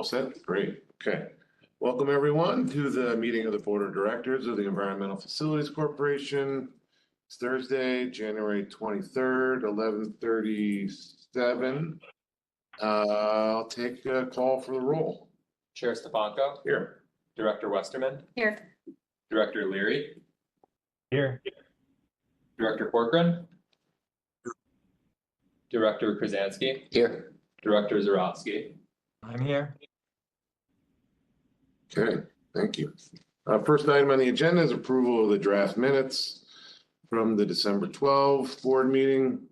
All set? Great. Okay. Welcome, everyone, to the meeting of the Board of Directors of the Environmental Facilities Corporation. It's Thursday, January 23rd, 11:37. I'll take a call for the roll. Chair Stefanko. Here. Director Westerman. Here. Director Leary. Here. Director Corcoran. Director Krasansky. Here. Director Zarowski. I'm here. Okay, thank you. First item on the agenda is approval of the draft minutes from the December 12th board meeting.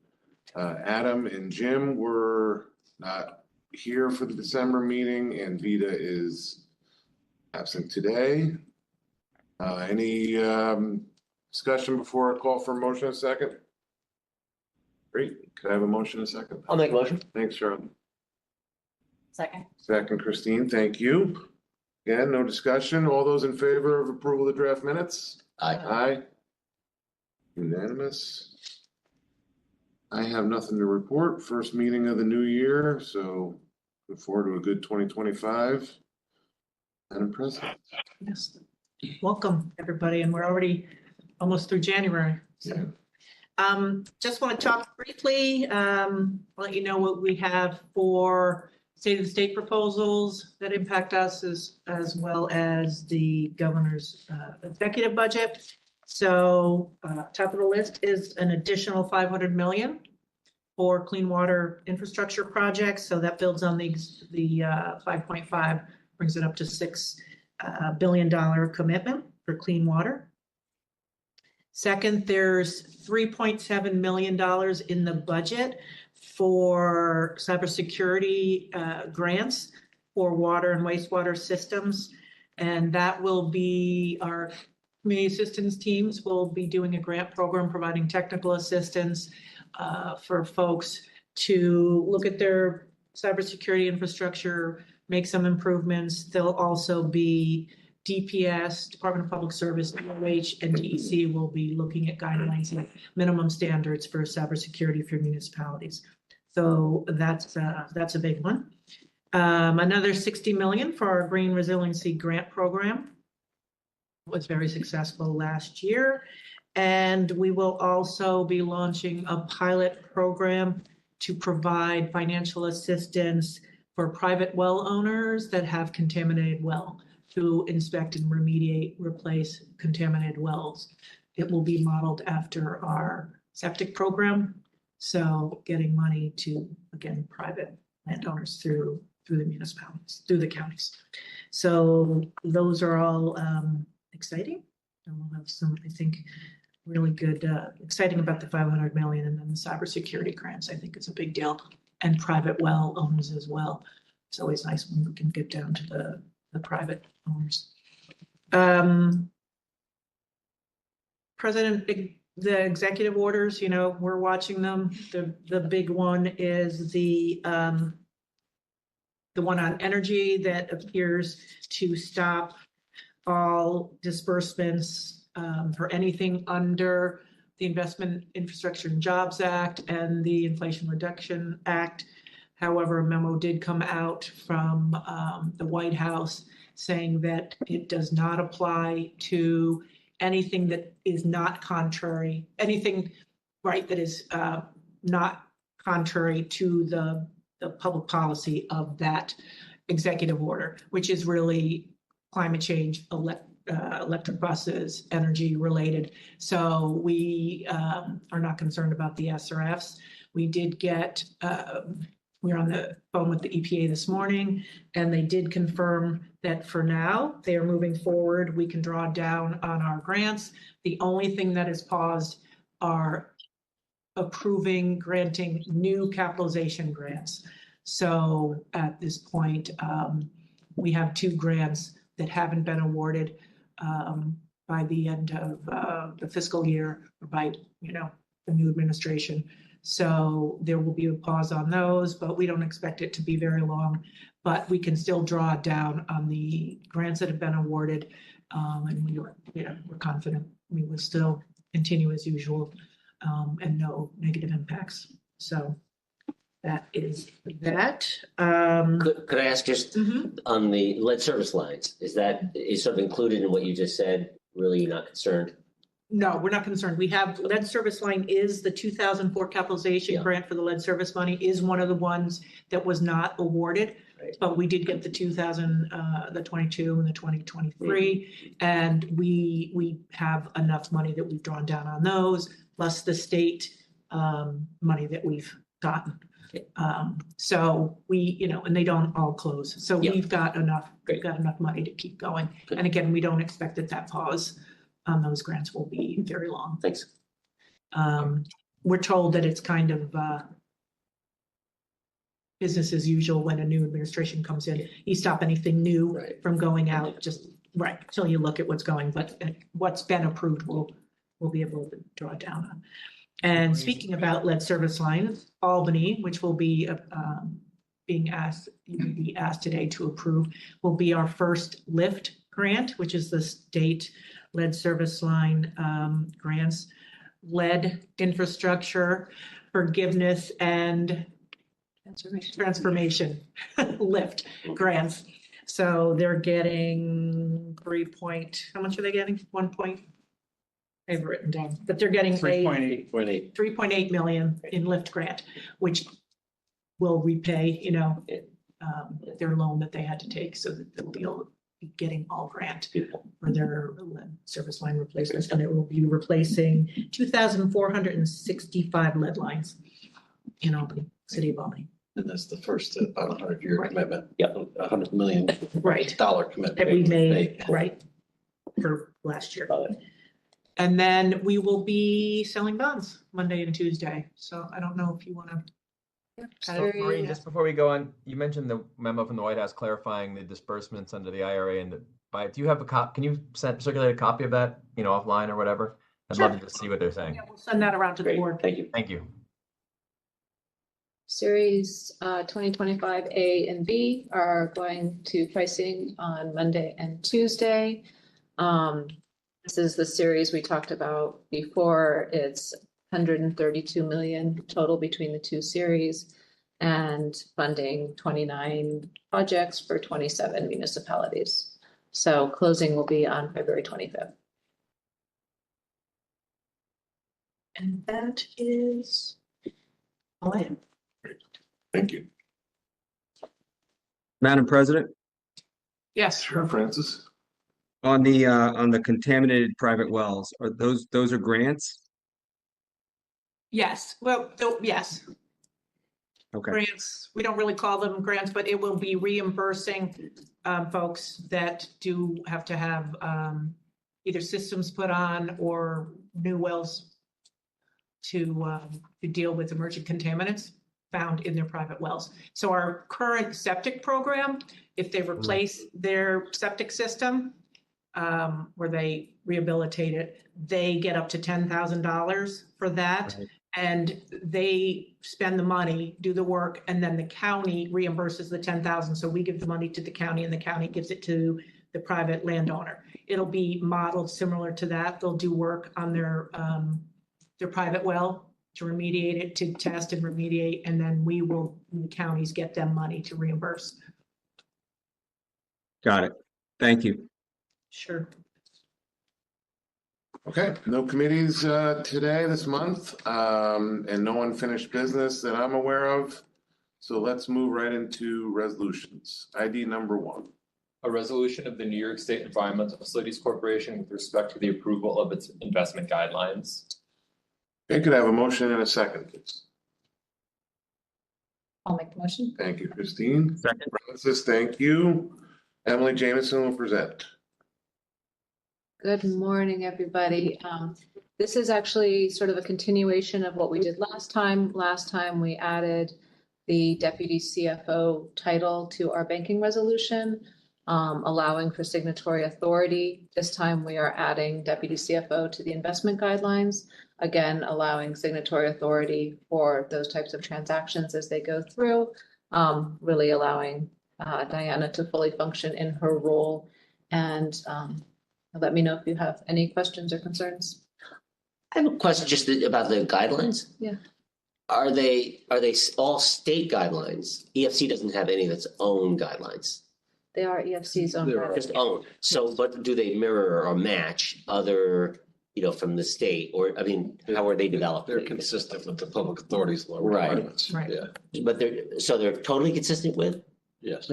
Adam and Jim were not here for the December meeting, and Vita is absent today. Any discussion before I call for a motion in a second? Great. Could I have a motion in a second? I'll make a motion. Thanks, Charlotte. Second. Second, Christine. Thank you. Again, no discussion. All those in favor of approval of the draft minutes? Aye. Aye. Unanimous. I have nothing to report. First meeting of the new year, so look forward to a good 2025. Madam President. Yes, welcome, everybody, and we're already almost through January. Yeah. Just want to talk briefly, let you know what we have for state of the state proposals that impact us as well as the governor's executive budget. So top of the list is an additional 500 million for clean water infrastructure projects. So that builds on the 5.5, brings it up to $6 billion commitment for clean water. Second, there's $3.7 million in the budget for cybersecurity grants for water and wastewater systems. And that will be our community assistance teams will be doing a grant program providing technical assistance for folks to look at their cybersecurity infrastructure, make some improvements. There'll also be DPS, Department of Public Service, DOH, and DEC will be looking at guidelines and minimum standards for cybersecurity for municipalities. So that's a big one. Another 60 million for our Green Resiliency Grant Program. Was very successful last year. And we will also be launching a pilot program to provide financial assistance for private well owners that have contaminated well to inspect and remediate, replace contaminated wells. It will be modeled after our septic program. So getting money to, again, private landowners through the municipalities, through the counties. So those are all exciting. And we'll have some, I think, really good, exciting about the 500 million, and then the cybersecurity grants, I think is a big deal, and private well owners as well. It's always nice when we can get down to the private owners. President, the executive orders, you know, we're watching them. The big one is the one on energy that appears to stop all disbursements for anything under the Investment Infrastructure and Jobs Act and the Inflation Reduction Act. However, a memo did come out from the White House saying that it does not apply to anything that is not contrary, anything, right, that is not contrary to the public policy of that executive order, which is really climate change, electric buses, energy related. So we are not concerned about the SRFs. We did get, we were on the phone with the EPA this morning, and they did confirm that for now, they are moving forward. We can draw down on our grants. The only thing that is paused are granting new capitalization grants. So at this point, we have 2 grants that haven't been awarded by the end of the fiscal year, or by, you know, the new administration. So there will be a pause on those, but we don't expect it to be very long. But we can still draw down on the grants that have been awarded, and we're confident we will still continue as usual, and no negative impacts. So that is that. Could I ask just Mhm. on the lead service lines, is sort of included in what you just said? Really not concerned? No, we're not concerned. We have lead service line is the 2004 capitalization Yeah. grant for the lead service money is one of the ones that was not awarded. Right. But we did get the 22 and the 2023. And we have enough money that we've drawn down on those, plus the state money that we've gotten. So we, and they don't all close. So Yeah. we've got enough, Great. we've got enough money to keep going. Good. And again, we don't expect that pause on those grants will be very long. Thanks. We're told that it's kind of business as usual when a new administration comes in. You stop anything new Right. from going out, just right until you look at what's going, but what's been approved, we'll be able to draw down on. And speaking about lead service lines, Albany, which will be being asked, you will be asked today to approve, will be our first LIFT grant, which is the state lead service line grants, lead infrastructure, forgiveness and transformation LIFT grants. So they're getting how much are they getting? 1 point? I have it written down, but they're getting 3.8. 3.8 million in LIFT grant, which will repay, their loan that they had to take, so that they'll be getting all grant for their service line replacements, and it will be replacing 2,465 lead lines in Albany, city of Albany. And that's the first about 100-year Right. commitment. Yep. $100 million Right. commitment. That we made, right, for last year. And then we will be selling bonds Monday and Tuesday, so I don't know if you want to. So Maureen, just before we go on, you mentioned the memo from the White House clarifying the disbursements under the IRA and do you have can you circulate a copy of that, offline or whatever? I'd love to just see what they're saying. Yeah, we'll send that around to the Great, board. thank you. Thank you. Series 2025 A and B are going to pricing on Monday and Tuesday. This is the series we talked about before. It's 132 million total between the two series and funding 29 projects for 27 municipalities. So closing will be on February 25th. And that is all I have. Thank you. Madam President, Yes. Sure, Francis. on the contaminated private wells, are those are grants? Yes, well, yes. Okay, Grants, we don't really call them grants, but it will be reimbursing folks that do have to have either systems put on or new wells to deal with emerging contaminants found in their private wells. So our current septic program, if they replace their septic system, where they rehabilitate it, they get up to $10,000 for that. Right. And they spend the money, do the work, and then the county reimburses the 10,000. So we give the money to the county and the county gives it to the private landowner. It'll be modeled similar to that. They'll do work on their private well to remediate it, to test and remediate, and then the counties get them money to reimburse. got it. Thank you. Sure. Okay, no committees this month, and no unfinished business that I'm aware of. So let's move right into resolutions. ID number 1. A resolution of the New York State Environmental Facilities Corporation with respect to the approval of its investment guidelines. Okay, could I have a motion and a second, please? I'll make the motion. Thank you, Christine. Second. Francis, thank you. Emily Jameson will present. Good morning, everybody. This is actually sort of a continuation of what we did last time. Last time we added the deputy CFO title to our banking resolution, allowing for signatory authority. This time we are adding deputy CFO to the investment guidelines, again, allowing signatory authority for those types of transactions as they go through, really allowing Diana to fully function in her role. And let me know if you have any questions or concerns. I have a question just about the guidelines. Yeah. Are they all state guidelines? EFC doesn't have any of its own guidelines, They are EFC's own. There are. just own. So, but do they mirror or match other, from the state, or, I mean, how are they developed? They're consistent with the public authorities law Right. requirements. Right. Yeah, But they're totally consistent with? yes.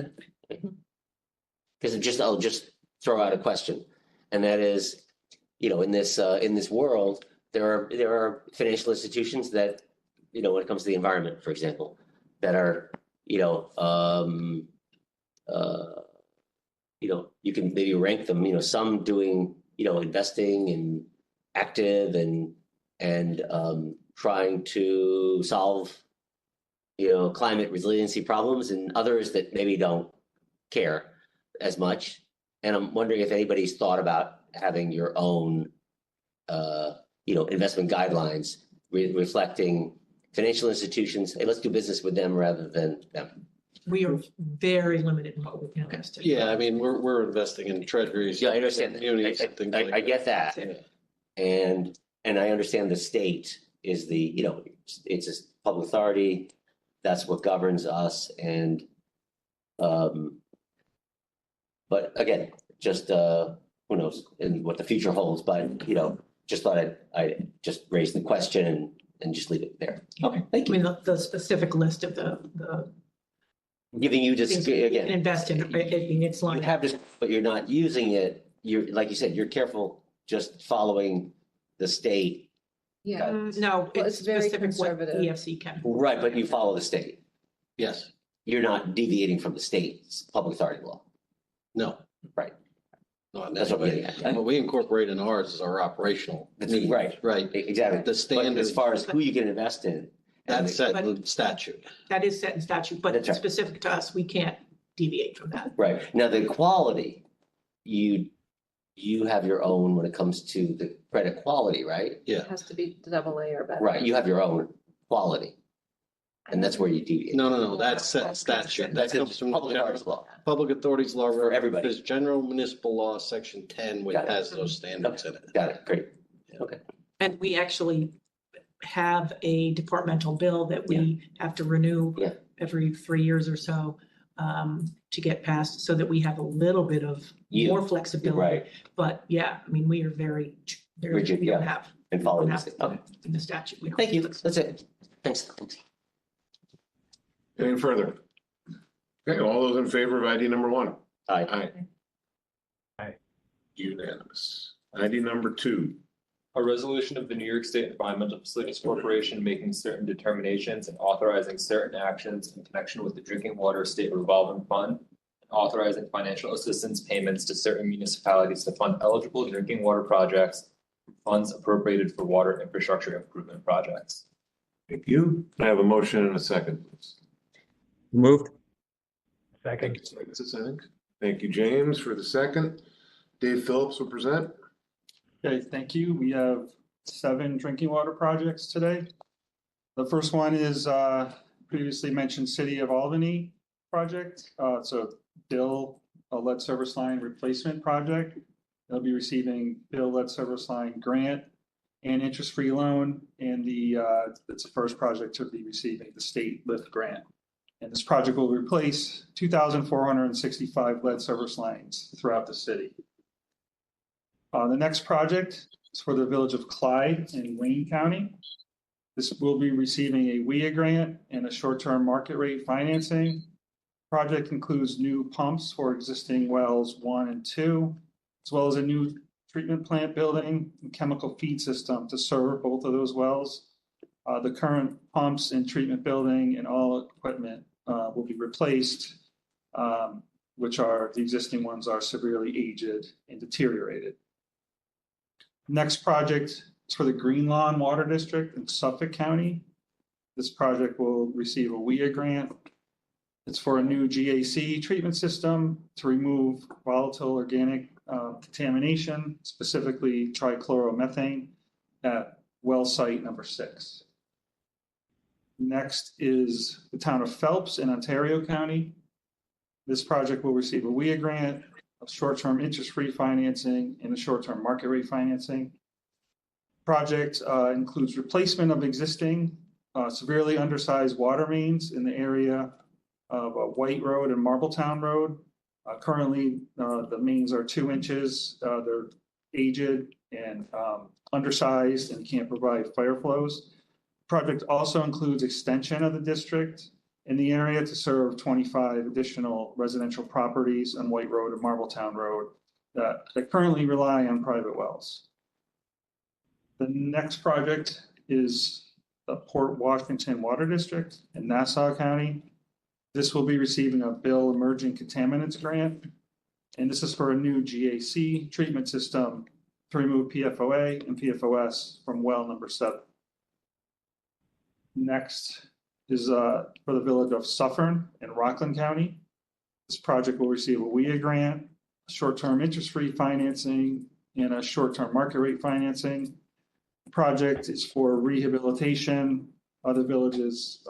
Because I'll just throw out a question, and that is, in this world, there are financial institutions that, when it comes to the environment, for example, that are, you can maybe rank them, some doing, investing and active and trying to solve, climate resiliency problems, and others that maybe don't care as much. And I'm wondering if anybody's thought about having your own, investment guidelines reflecting financial institutions. Hey, let's do business with them rather than them. We are very limited in what we can invest in. Yeah, I mean, we're investing in treasuries. Yeah, I understand that. Communities and things like I get that. And I understand the state is it's a public authority. That's what governs us. And, but again, just, who knows and what the future holds, but, just thought I'd just raise the question and just leave it there. Okay, thank I you. mean, the specific list of the Giving you just, things we can again, invest in, it's you like, have this, but you're not using it. You're, like you said, you're careful just following the state. Yeah, no, Well, it's it's very specific what conservative. EFC can. Right, but you follow the state. Yes, You're not deviating from the state's public authority law. no. Right. Not in That's any what I'm way. getting at. What we incorporate in ours is our operational That's needs. right. Right, Exactly. the But standard, as far as who you can invest in. that's set But- in statute. That is set in statute, but That's right. specific to us, we can't deviate from that. Right. Now, the quality, you have your own when it comes to the credit quality, right? it has to be AA or better. Right. You have your own quality. And that's where you deviate. No, that's set statute. That That's in comes from the public authorities law. Public authorities law. For everybody. There's general municipal law, section 10, which Got it. has those standards in it. Got it. Great. Okay. And we actually have a departmental bill that we have to renew Yeah. every 3 years or so to get passed, so that we have a little bit of more flexibility. Right. But yeah, I mean, we are very, Rigid, we don't yeah. have, And we follow don't the have state. Okay. in the statute. We don't Thank you. have That's it. Thanks. Any further? Okay, all those in favor of ID number 1? Aye. Aye. Aye. Unanimous. ID number 2. A resolution of the New York State Environmental Facilities Corporation making certain determinations and authorizing certain actions in connection with the Drinking Water State Revolving Fund, and authorizing financial assistance payments to certain municipalities to fund eligible drinking water projects from funds appropriated for water infrastructure improvement projects. Thank you. I have a motion and a second. Moved. Second. Thank you, James, for the second. Dave Phillips will present. Okay, thank you. We have 7 drinking water projects today. The first one is previously mentioned City of Albany project. It's a lead service line replacement project. They'll be receiving Bill lead service line grant and interest-free loan. And it's the first project to be receiving the state LIFT grant. And this project will replace 2,465 lead service lines throughout the city. The next project is for the village of Clyde in Wayne County. This will be receiving a WIA grant and a short-term market rate financing. Project includes new pumps for existing wells 1 and 2, as well as a new treatment plant building and chemical feed system to serve both of those wells. The current pumps and treatment building and all equipment will be replaced, which the existing ones are severely aged and deteriorated. Next project is for the Green Lawn Water District in Suffolk County. This project will receive a WIA grant. It's for a new GAC treatment system to remove volatile organic contamination, specifically trichloromethane at well site number 6. Next is the town of Phelps in Ontario County. This project will receive a WIA grant, of short-term interest-free financing and a short-term market rate financing. Project includes replacement of existing severely undersized water mains in the area of White Road and Marbletown Road. Currently, the mains are 2 inches. They're aged and undersized and can't provide fire flows. Project also includes extension of the district in the area to serve 25 additional residential properties on White Road and Marbletown Road that currently rely on private wells. The next project is the Port Washington Water District in Nassau County. This will be receiving a Bill Emerging Contaminants Grant, and this is for a new GAC treatment system to remove PFOA and PFOS from well number 7. Next is for the village of Suffern in Rockland County. This project will receive a WIA grant, short-term interest-free financing, and a short-term market rate financing. The project is for rehabilitation of the village's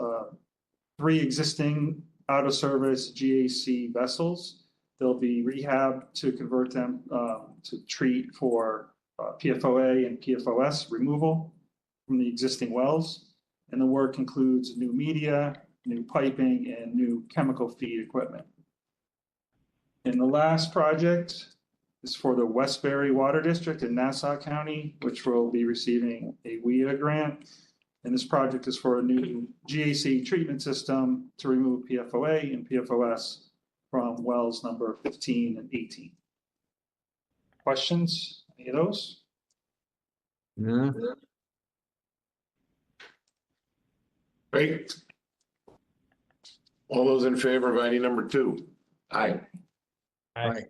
3 existing out-of-service GAC vessels. They'll be rehabbed to convert them to treat for PFOA and PFOS removal from the existing wells. And the work includes new media, new piping, and new chemical feed equipment. And the last project is for the Westbury Water District in Nassau County, which will be receiving a WIA grant. And this project is for a new GAC treatment system to remove PFOA and PFOS from wells number 15 and 18. Questions? Any of those? No. Great. All those in favor of item number 2? Aye. Aye.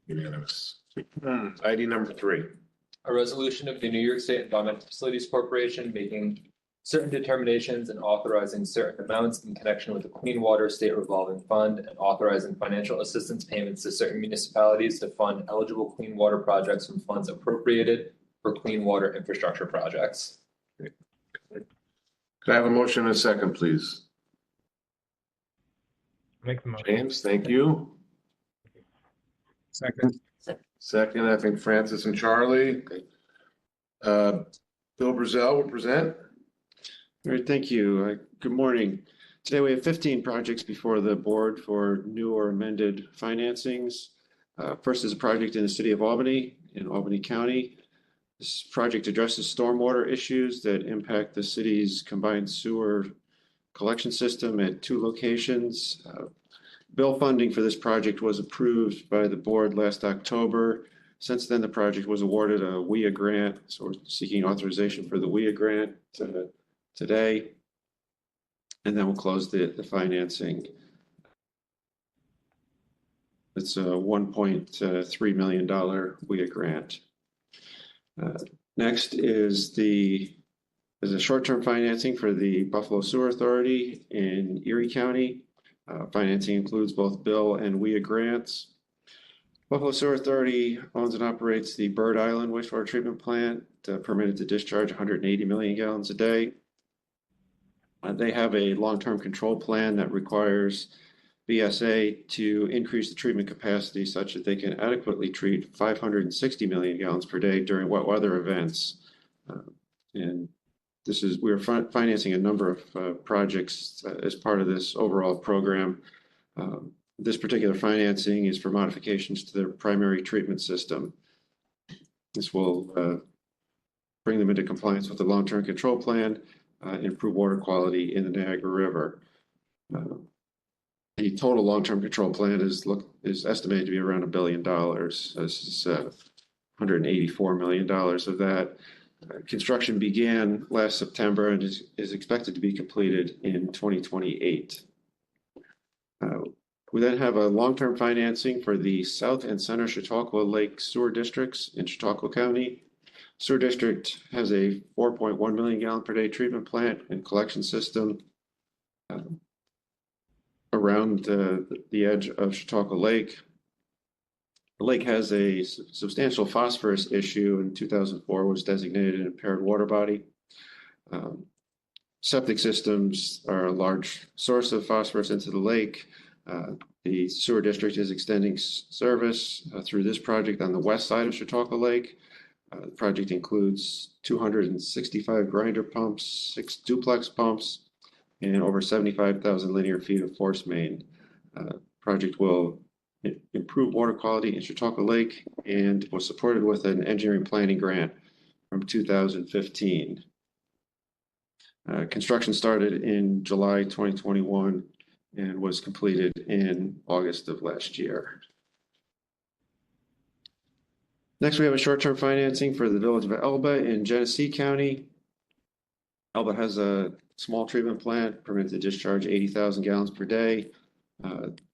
Unanimous. Item number 3. A resolution of the New York State Environmental Facilities Corporation making certain determinations and authorizing certain amounts in connection with the Clean Water State Revolving Fund and authorizing financial assistance payments to certain municipalities to fund eligible clean water projects from funds appropriated for clean water infrastructure projects. Could I have a motion and a second, please? Make the motion. James, thank you. Second. Second, I think Francis and Charlie. Bill Brazell will present. All right, thank you. Good morning. Today we have 15 projects before the board for new or amended financings. First is a project in the city of Albany, in Albany County. This project addresses stormwater issues that impact the city's combined sewer collection system at 2 locations. Bill funding for this project was approved by the board last October. Since then, the project was awarded a WIA grant, so we're seeking authorization for the WIA grant today. And then we'll close the financing. It's a $1.3 million WIA grant. Next is a short-term financing for the Buffalo Sewer Authority in Erie County. Financing includes both Bill and WIA grants. Buffalo Sewer Authority owns and operates the Bird Island wastewater treatment plant, permitted to discharge 180 million gallons a day. They have a long-term control plan that requires BSA to increase the treatment capacity such that they can adequately treat 560 million gallons per day during wet weather events. And we're financing a number of projects as part of this overall program. This particular financing is for modifications to their primary treatment system. This will bring them into compliance with the long-term control plan, improve water quality in the Niagara River. The total long-term control plan is estimated to be around $1 billion. This is $184 million of that. Construction began last September and is expected to be completed in 2028. We then have a long-term financing for the South and Center Chautauqua Lake Sewer Districts in Chautauqua County. Sewer District has a 4.1 million gallon per day treatment plant and collection system around the edge of Chautauqua Lake. The lake has a substantial phosphorus issue. In 2004 was designated an impaired water body. Septic systems are a large source of phosphorus into the lake. The sewer district is extending service through this project on the west side of Chautauqua Lake. The project includes 265 grinder pumps, 6 duplex pumps, and over 75,000 linear feet of force main. Project will improve water quality in Chautauqua Lake and was supported with an engineering planning grant from 2015. Construction started in July 2021 and was completed in August of last year. Next, we have a short-term financing for the village of Elba in Genesee County. Elba has a small treatment plant permitted to discharge 80,000 gallons per day.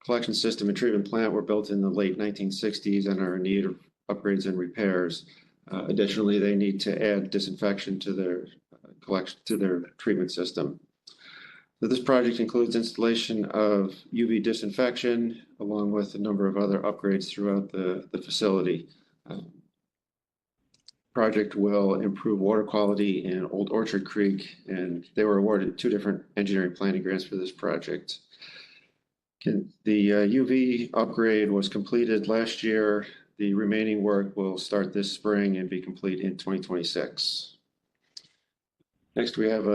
Collection system and treatment plant were built in the late 1960s and are in need of upgrades and repairs. Additionally, they need to add disinfection to their treatment system. So this project includes installation of UV disinfection along with a number of other upgrades throughout the facility. Project will improve water quality in Old Orchard Creek, and they were awarded 2 different engineering planning grants for this project. The UV upgrade was completed last year. The remaining work will start this spring and be complete in 2026. Next, we have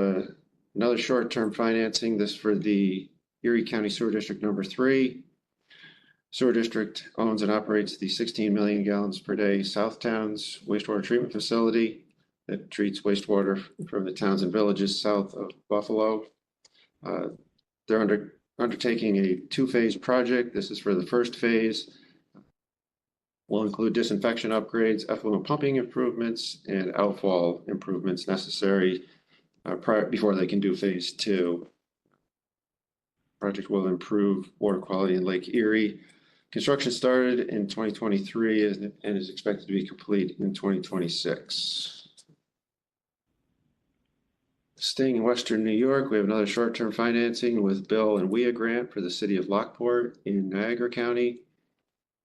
another short-term financing. This for the Erie County Sewer District number 3. Sewer District owns and operates the 16 million gallons per day South Towns wastewater treatment facility that treats wastewater from the towns and villages south of Buffalo. They're undertaking a 2-phase project. This is for the first phase. Will include disinfection upgrades, effluent pumping improvements, and outfall improvements necessary before they can do phase 2. Project will improve water quality in Lake Erie. Construction started in 2023 and is expected to be complete in 2026. Staying in Western New York, we have another short-term financing with Bill and WIA grant for the city of Lockport in Niagara County.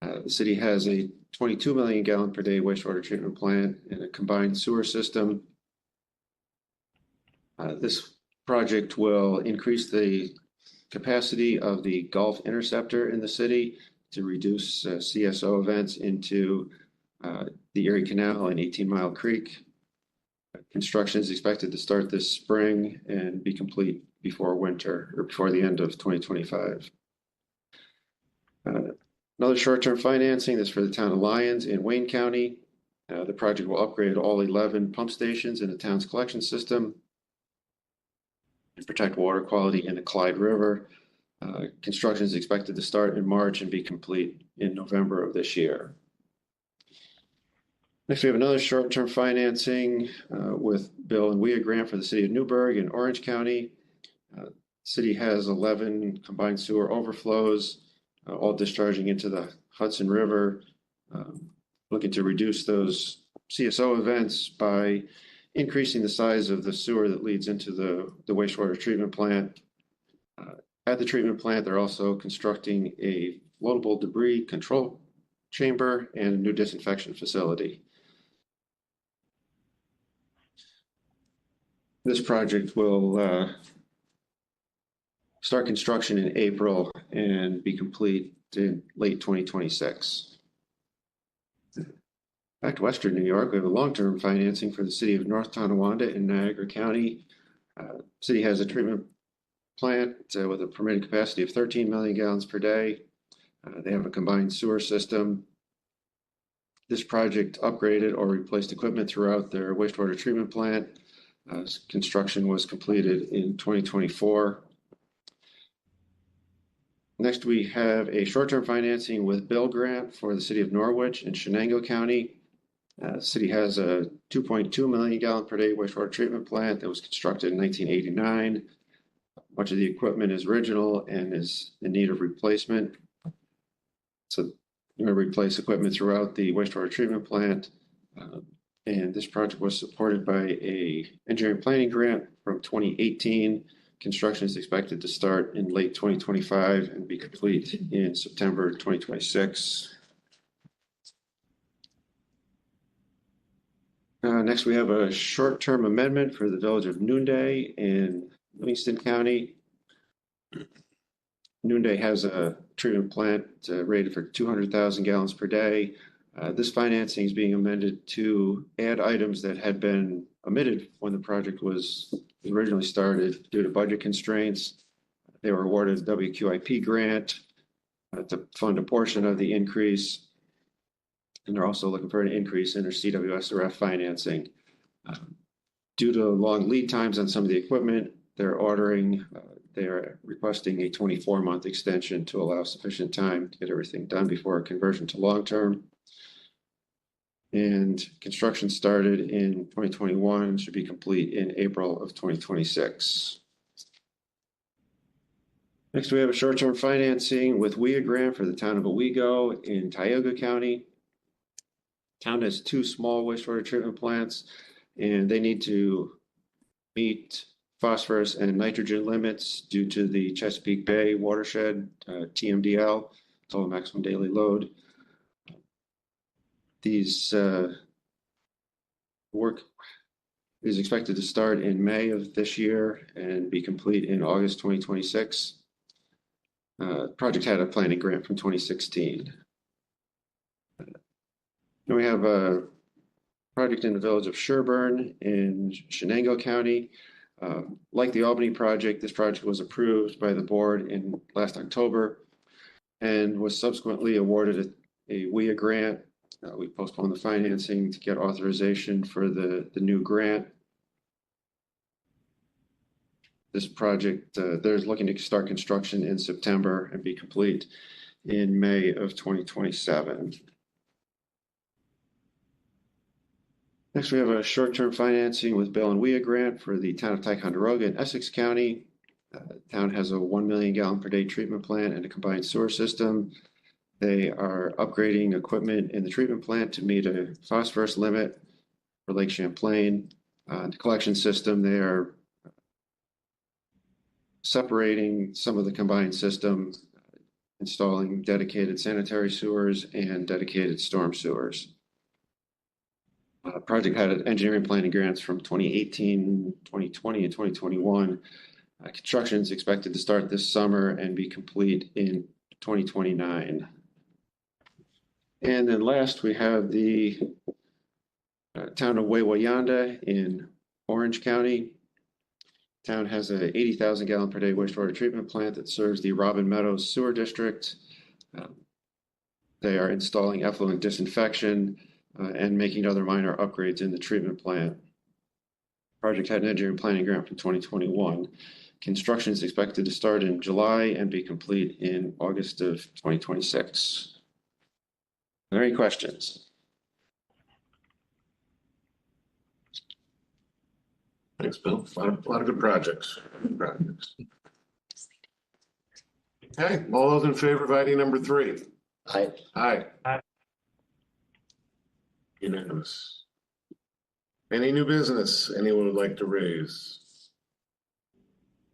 The city has a 22 million gallon per day wastewater treatment plant and a combined sewer system. This project will increase the capacity of the Gulf Interceptor in the city to reduce CSO events into the Erie Canal and 18 Mile Creek. Construction is expected to start this spring and be complete before winter or before the end of 2025. Another short-term financing is for the town of Lyons in Wayne County. The project will upgrade all 11 pump stations in the town's collection system and protect water quality in the Clyde River. Construction is expected to start in March and be complete in November of this year. Next, we have another short-term financing with Bill and WIA grant for the city of Newburgh in Orange County. The city has 11 combined sewer overflows, all discharging into the Hudson River, looking to reduce those CSO events by increasing the size of the sewer that leads into the wastewater treatment plant. At the treatment plant, they're also constructing a floatable debris control chamber and a new disinfection facility. This project will start construction in April and be complete in late 2026. Back to Western New York, we have a long-term financing for the city of North Tonawanda in Niagara County. City has a treatment plant with a permitted capacity of 13 million gallons per day. They have a combined sewer system. This project upgraded or replaced equipment throughout their wastewater treatment plant. Construction was completed in 2024. Next, we have a short-term financing with Bill grant for the city of Norwich in Shenango County. The city has a 2.2 million gallon per day wastewater treatment plant that was constructed in 1989. Much of the equipment is original and is in need of replacement. So we're going to replace equipment throughout the wastewater treatment plant. And this project was supported by an engineering planning grant from 2018. Construction is expected to start in late 2025 and be complete in September 2026. Next, we have a short-term amendment for the village of Noonday in Livingston County. Noonday has a treatment plant rated for 200,000 gallons per day. This financing is being amended to add items that had been omitted when the project was originally started due to budget constraints. They were awarded a WQIP grant to fund a portion of the increase. And they're also looking for an increase in their CWSRF financing. Due to long lead times on some of the equipment, they're requesting a 24-month extension to allow sufficient time to get everything done before a conversion to long-term. And construction started in 2021, should be complete in April of 2026. Next, we have a short-term financing with WIA grant for the town of Owego in Tioga County. Town has 2 small wastewater treatment plants, and they need to meet phosphorus and nitrogen limits due to the Chesapeake Bay watershed, TMDL, total maximum daily load. These work is expected to start in May of this year and be complete in August 2026. Project had a planning grant from 2016. Then we have a project in the village of Sherburne in Shenango County. Like the Albany project, this project was approved by the board in last October and was subsequently awarded a WIA grant. We postponed the financing to get authorization for the new grant. This project, they're looking to start construction in September and be complete in May of 2027. Next, we have a short-term financing with Bill and WIA grant for the town of Ticonderoga in Essex County. The town has a 1 million gallon per day treatment plant and a combined sewer system. They are upgrading equipment in the treatment plant to meet a phosphorus limit for Lake Champlain. The collection system, they are separating some of the combined system, installing dedicated sanitary sewers and dedicated storm sewers. Project had engineering planning grants from 2018, 2020, and 2021. Construction is expected to start this summer and be complete in 2029. And then last, we have the town of Wawayanda in Orange County. Town has a 80,000 gallon per day wastewater treatment plant that serves the Robin Meadows Sewer District. They are installing effluent disinfection and making other minor upgrades in the treatment plant. Project had an engineering planning grant from 2021. Construction is expected to start in July and be complete in August of 2026. Are there any questions? Thanks, Bill. A lot of good projects. Okay, all those in favor of item number 3? Aye. Aye. Unanimous. Any new business anyone would like to raise?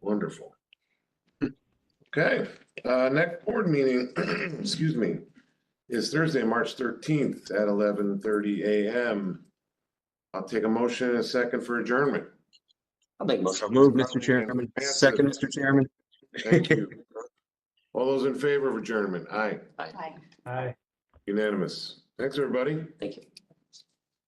Wonderful. Okay, next board meeting, excuse me, is Thursday, March 13th at 11:30 a.m. I'll take a motion and a second for adjournment. I'll make most of Move, Mr. Chairman. Second, Mr. Chairman. Thank you. All those in favor of adjournment? Aye. Aye. Aye. Unanimous. Thanks, everybody. Thank you.